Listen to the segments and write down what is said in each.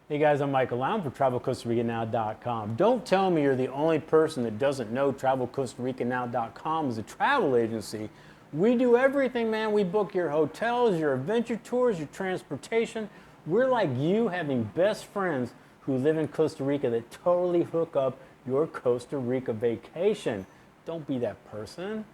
Hey guys, I'm Michael Lam for TravelCostaRicaNow.com. Don't tell me you're the only person that doesn't know TravelCostaRicaNow.com is a travel agency. We do everything, man. We book your hotels, your adventure tours, your transportation. We're like you having best friends who live in Costa Rica that totally hook up your Costa Rica vacation. Don't be that person.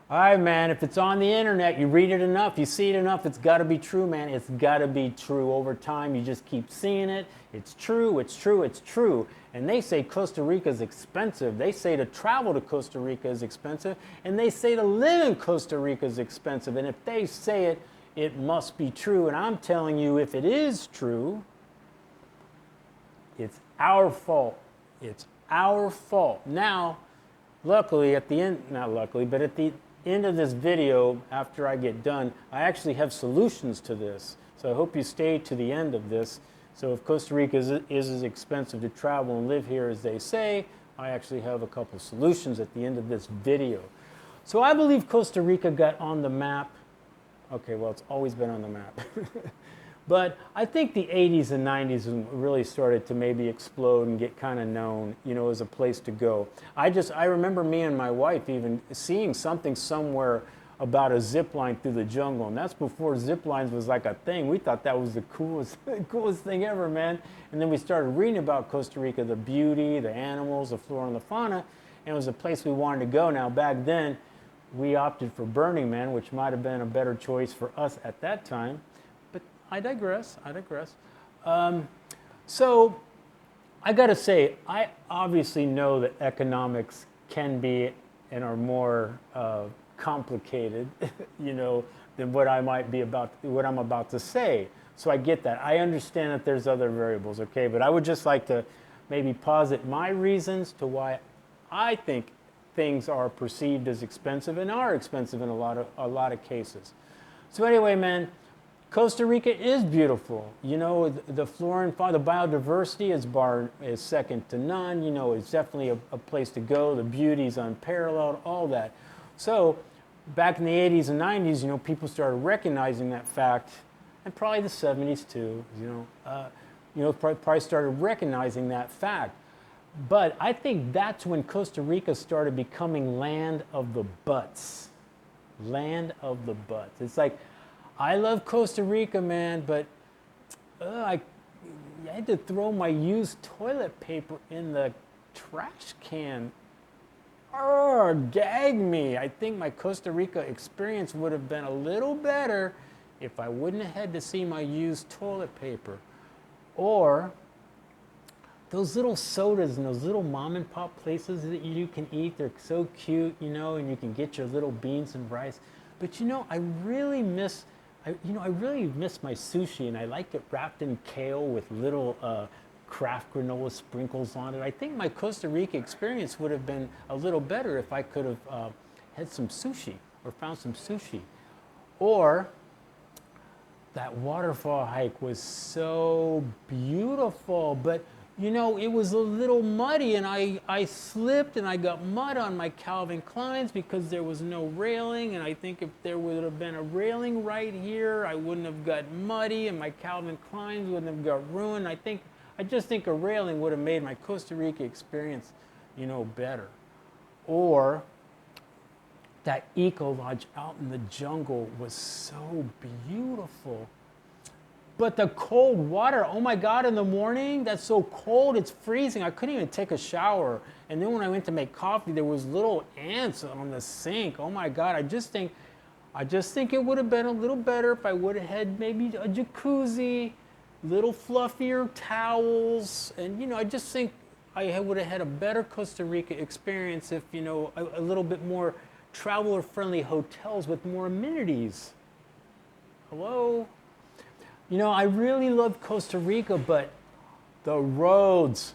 All right, man, if it's on the internet, you read it enough, you see it enough, it's got to be true, man. It's got to be true. Over time, you just keep seeing it. It's true, it's true, it's true. And they say Costa Rica is expensive. They say to travel to Costa Rica is expensive. And they say to live in Costa Rica is expensive. And if they say it, it must be true. And I'm telling you, if it is true, it's our fault. It's our fault. Now, luckily, at the end, not luckily, but at the end of this video, after I get done, I actually have solutions to this. So I hope you stay to the end of this. So if Costa Rica is as expensive to travel and live here as they say, I actually have a couple solutions at the end of this video. So I believe Costa Rica got on the map. Okay, well, it's always been on the map. But I think the 80s and 90s really started to maybe explode and get kind of known, you know, as a place to go. I remember me and my wife even seeing something somewhere about a zip line through the jungle, and that's before zip lines was like a thing. We thought that was the coolest thing ever, man. And then we started reading about Costa Rica, the beauty, the animals, the flora and the fauna, and it was a place we wanted to go. Now, back then, we opted for Burning Man, which might have been a better choice for us at that time. I digress. So I got to say, I obviously know that economics can be and are more complicated, you know, than what I'm about to say. So I get that. I understand that there's other variables, okay? But I would just like to maybe posit my reasons to why I think things are perceived as expensive and are expensive in a lot of cases. So anyway, man, Costa Rica is beautiful. You know, the flora and fauna, the biodiversity is second to none. You know, it's definitely a place to go. The beauty is unparalleled, all that. So back in the 80s and 90s, you know, people started recognizing that fact, and probably the 70s too, probably started recognizing that fact. But I think that's when Costa Rica started becoming land of the butts. Land of the butts. It's like, I love Costa Rica, man, but I had to throw my used toilet paper in the trash can. Gag me. I think my Costa Rica experience would have been a little better if I wouldn't have had to see my used toilet paper. Or those little sodas and those little mom and pop places that you can eat, they're so cute, you know, and you can get your little beans and rice. But you know, I really miss my sushi, and I like it wrapped in kale with little Kraft granola sprinkles on it. I think my Costa Rica experience would have been a little better if I could have had some sushi or found some sushi. Or that waterfall hike was so beautiful, but you know, it was a little muddy, and I slipped and I got mud on my Calvin Kleins because there was no railing, and I think if there would have been a railing right here, I wouldn't have got muddy and my Calvin Kleins wouldn't have got ruined. I just think a railing would have made my Costa Rica experience, you know, better. Or that eco lodge out in the jungle was so beautiful. But the cold water, oh my God, in the morning, that's so cold, it's freezing. I couldn't even take a shower. And then when I went to make coffee, there was little ants on the sink. Oh my God, I just think it would have been a little better if I would have had maybe a jacuzzi, little fluffier towels. And you know, I just think I would have had a better Costa Rica experience if, you know, a little bit more traveler-friendly hotels with more amenities. Hello? You know, I really love Costa Rica, but the roads,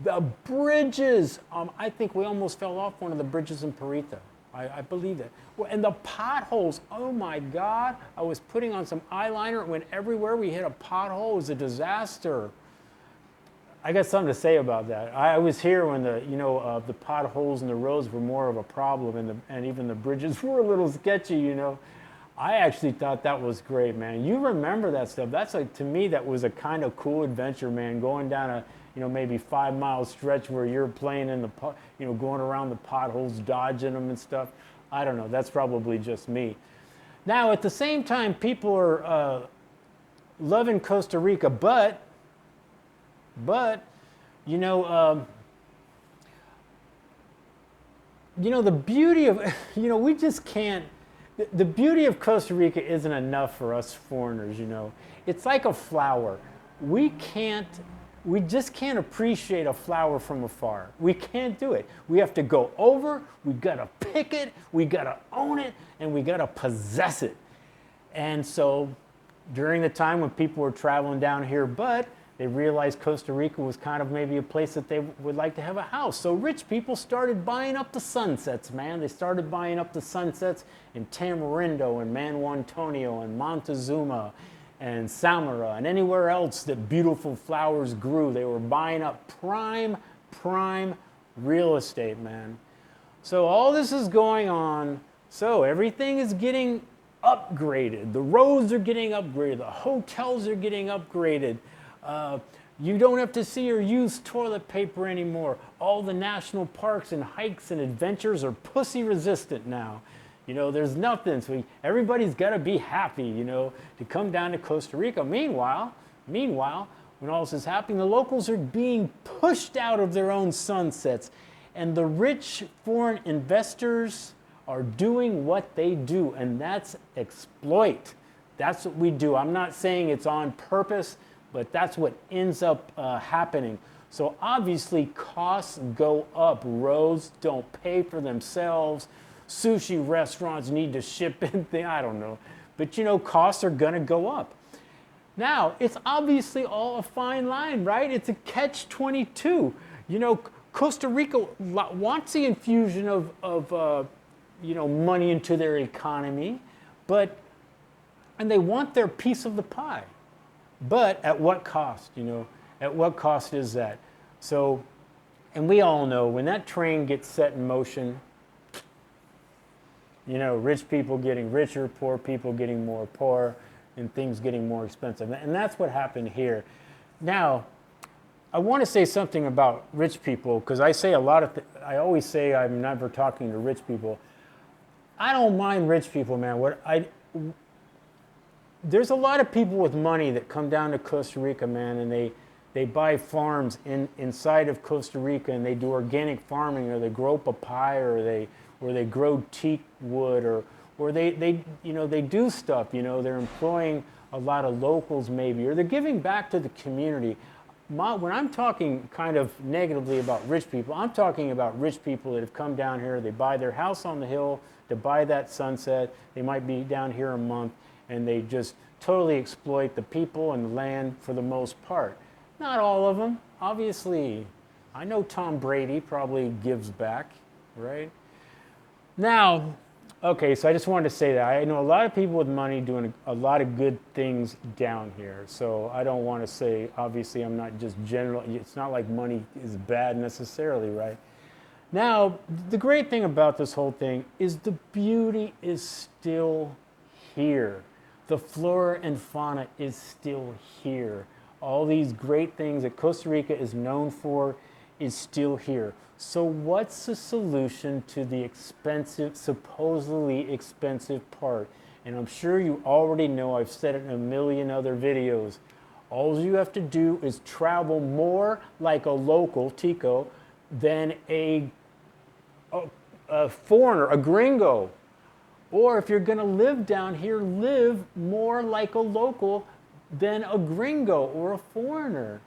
the bridges, I think we almost fell off one of the bridges in Parita. I believe that. And the potholes, oh my God. I was putting on some eyeliner, it went everywhere. We hit a pothole, it was a disaster. I got something to say about that. I was here when the potholes and the roads were more of a problem, and even the bridges were a little sketchy, you know. I actually thought that was great, man. You remember that stuff. That's like, to me, that was a kind of cool adventure, man, going down a, maybe 5 mile stretch where you're playing in the, going around the potholes, dodging them and stuff. I don't know. That's probably just me. Now, at the same time, people are loving Costa Rica, but, the beauty of, we just can't, the beauty of Costa Rica isn't enough for us foreigners, It's like a flower. We just can't appreciate a flower from afar. We can't do it. We have to go over, we gotta pick it, we gotta own it, and we gotta possess it. And so during the time when people were traveling down here, but they realized Costa Rica was kind of maybe a place that they would like to have a house. So rich people started buying up the sunsets, man. They started buying up the sunsets in Tamarindo and Manuel Antonio and Montezuma and Samara and anywhere else that beautiful flowers grew. They were buying up prime real estate, man. So all this is going on. So everything is getting upgraded. The roads are getting upgraded. The hotels are getting upgraded. You don't have to see or use toilet paper anymore. All the national parks and hikes and adventures are pussy resistant now. There's nothing. So everybody's got to be happy, to come down to Costa Rica. Meanwhile, when all this is happening, the locals are being pushed out of their own sunsets. And the rich foreign investors are doing what they do, and that's exploit. That's what we do. I'm not saying it's on purpose, but that's what ends up happening. So obviously costs go up. Roads don't pay for themselves. Sushi restaurants need to ship in things. I don't know. But costs are going to go up. Now, it's obviously all a fine line, right? It's a catch-22. Costa Rica wants the infusion of money into their economy, and they want their piece of the pie. But at what cost, At what cost is that? So, and we all know when that train gets set in motion, rich people getting richer, poor people getting more poor, and things getting more expensive. And that's what happened here. Now, I want to say something about rich people, because I say I always say I'm never talking to rich people. I don't mind rich people, man. There's a lot of people with money that come down to Costa Rica, man, and they buy farms inside of Costa Rica, and they do organic farming, or they grow papaya, or they grow teak wood, or they do stuff. They're employing a lot of locals maybe, or they're giving back to the community. When I'm talking kind of negatively about rich people, I'm talking about rich people that have come down here. They buy their house on the hill to buy that sunset. They might be down here a month, and they just totally exploit the people and the land for the most part. Not all of them, obviously. I know Tom Brady probably gives back, right? Now, okay, so I just wanted to say that. I know a lot of people with money doing a lot of good things down here. So I don't want to say, obviously, I'm not just general. It's not like money is bad necessarily, right? Now, the great thing about this whole thing is the beauty is still here. The flora and fauna is still here. All these great things that Costa Rica is known for is still here. So what's the solution to the expensive, supposedly expensive part? And I'm sure you already know, I've said it in a million other videos. All you have to do is travel more like a local, Tico, than a foreigner, a gringo. Or if you're going to live down here, live more like a local than a gringo or a foreigner.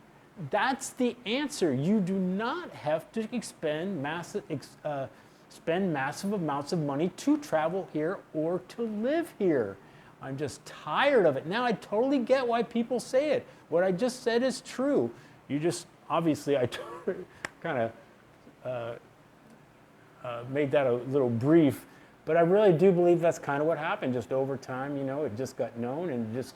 That's the answer. You do not have to spend massive amounts of money to travel here or to live here. I'm just tired of it. Now I totally get why people say it. What I just said is true. You just, obviously, I kind of made that a little brief, but I really do believe that's kind of what happened. Just over time, it just got known, and just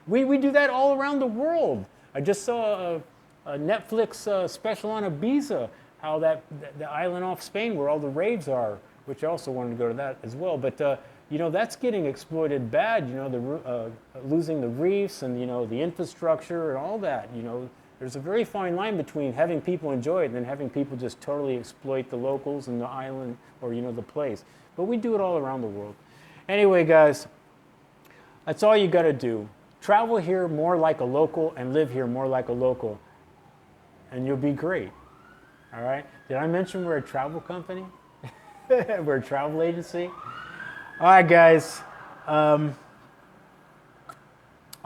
we do that all around the world. I just saw a Netflix special on Ibiza, how the island off Spain where all the raves are, which I also wanted to go to that as well. But you know, that's getting exploited bad, you know, losing the reefs and, you know, the infrastructure and all that, you know. There's a very fine line between having people enjoy it and then having people just totally exploit the locals and the island or, you know, the place. But we do it all around the world. Anyway, guys, that's all you got to do. Travel here more like a local and live here more like a local, and you'll be great. All right? Did I mention we're a travel company? We're a travel agency? All right, guys. I'm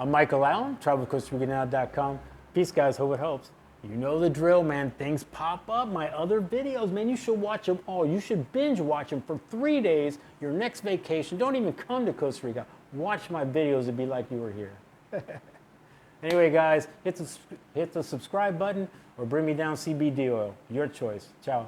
Michael Allen, travelcostaricanow.com. Peace, guys. Hope it helps. You know the drill, man. Things pop up. My other videos, man, you should watch them all. You should binge watch them for 3 days. Your next vacation. Don't even come to Costa Rica. Watch my videos. It'd be like you were here. Anyway, guys, hit the subscribe button or bring me down CBD oil. Your choice. Ciao.